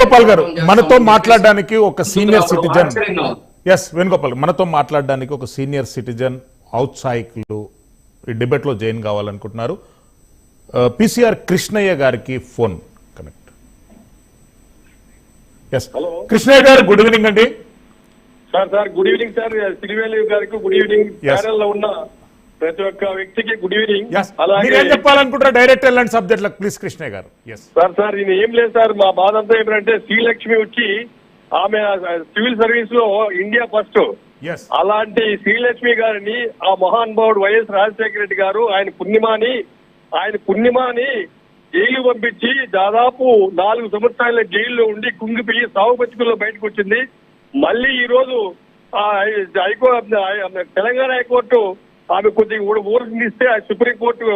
వేణుగోపాల్ గారు మనతో మాట్లాడడానికి ఒక సీనియర్ సిటిజన్ వేణుగోపాల్ మనతో మాట్లాడడానికి ఒక సీనియర్ సిటిజన్ ఔత్సాహికులు ఈ డిబేట్ లో జాయిన్ కావాలనుకుంటున్నారు. పిసిఆర్ కృష్ణయ్య గారికి ఫోన్ కనెక్ట్. కృష్ణయ్య గారు గుడ్ ఈవినింగ్ అండి. Sir good evening sir. Siriveli గారికి గుడ్ ఈవినింగ్. ప్యానెల్ లో ఉన్న ప్రతి ఒక్క వ్యక్తికి గుడ్ ఈవినింగ్. అలాగే ఏం చెప్పాలనుకుంటారా డైరెక్ట్ వెళ్ళండి సబ్జెక్ట్ లో ప్లీజ్ కృష్ణయ్య గారు. సార్ ఇది ఏం లేదు సార్, మా బాధ అంతా ఏమిటంటే శ్రీలక్ష్మి వచ్చి ఆమె సివిల్ సర్వీస్ లో ఇండియా ఫస్ట్. అలాంటి శ్రీలక్ష్మి గారిని ఆ మహానుభావుడు వైఎస్ రాజశేఖర రెడ్డి గారు ఆయన పుణ్యమాని జైలు పంపించి దాదాపు 4 సంవత్సరాల జైల్లో ఉండి కుంగిపోయి సాగు బతుకుల్లో బయటకు వచ్చింది. మళ్ళీ ఈ రోజు తెలంగాణ హైకోర్టు ఆమె కొద్దిగా ఊరిస్తే సుప్రీంకోర్టు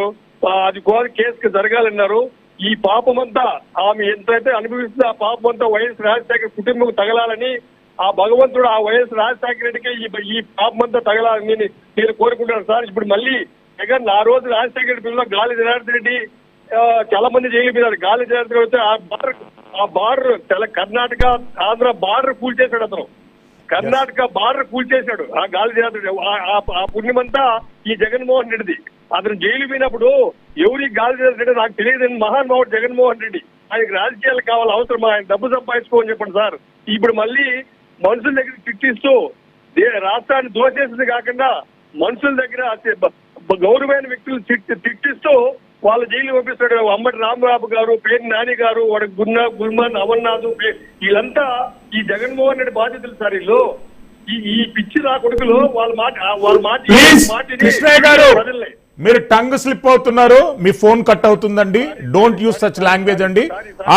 అది కేసుకు జరగాలన్నారు. ఈ పాపమంతా ఆమె ఎంతైతే అనుభవిస్తుందో ఆ పాపమంతా వైఎస్ రాజశేఖర కుటుంబం తగలాలని ఆ భగవంతుడు ఆ వైఎస్ రాజశేఖర రెడ్డికి ఈ పాపమంతా తగలాలని నేను కోరుకుంటున్నాను సార్. ఇప్పుడు మళ్ళీ జగన్ ఆ రోజు రాజశేఖర రెడ్డి పిల్లలు గాలి జనార్దన్ రెడ్డి చాలా మంది జైలు మీద గాలి జనార్దన్ రెడ్డి ఆ బార్డర్ కర్ణాటక ఆంధ్ర బార్డర్ కూల్చేశాడు అతను. కర్ణాటక బార్డర్ కూల్చేశాడు ఆ గాలి జనార్దన్ రెడ్డి. ఆ పుణ్యమంతా ఈ జగన్మోహన్ రెడ్డిది. అతను జైలు పోయినప్పుడు ఎవరికి గాలి జనార్దన్ రెడ్డి నాకు తెలియదు. మహానుభావుడు జగన్మోహన్ రెడ్డి, ఆయనకి రాజకీయాలు కావాలి అవసరం, ఆయన డబ్బు సంపాదించుకోమని చెప్పండి సార్. ఇప్పుడు మళ్ళీ మనుషుల దగ్గర తిట్టిస్తూ రాష్ట్రాన్ని దోచేసింది కాకుండా మనుషుల దగ్గర గౌరవమైన వ్యక్తులు తిట్టిస్తూ వాళ్ళ జైలు పంపిస్తాడు. అంబటి రాంబాబు గారు, పేరు నాని గారు, వాడు గుల్మన్ అమర్నాథ్, వీళ్ళంతా ఈ జగన్మోహన్ రెడ్డి బాధ్యతలు సార్. వీళ్ళు ఈ పిచ్చి రా కొడుకులు వాళ్ళ మాట కృష్ణయ్య గారు మీరు టంగ్ స్లిప్ అవుతున్నారు, మీ ఫోన్ కట్ అవుతుందండి. డోంట్ యూజ్ సచ్ లాంగ్వేజ్ అండి.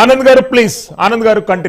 ఆనంద్ గారు ప్లీజ్, ఆనంద్ గారు కంటిన్యూ.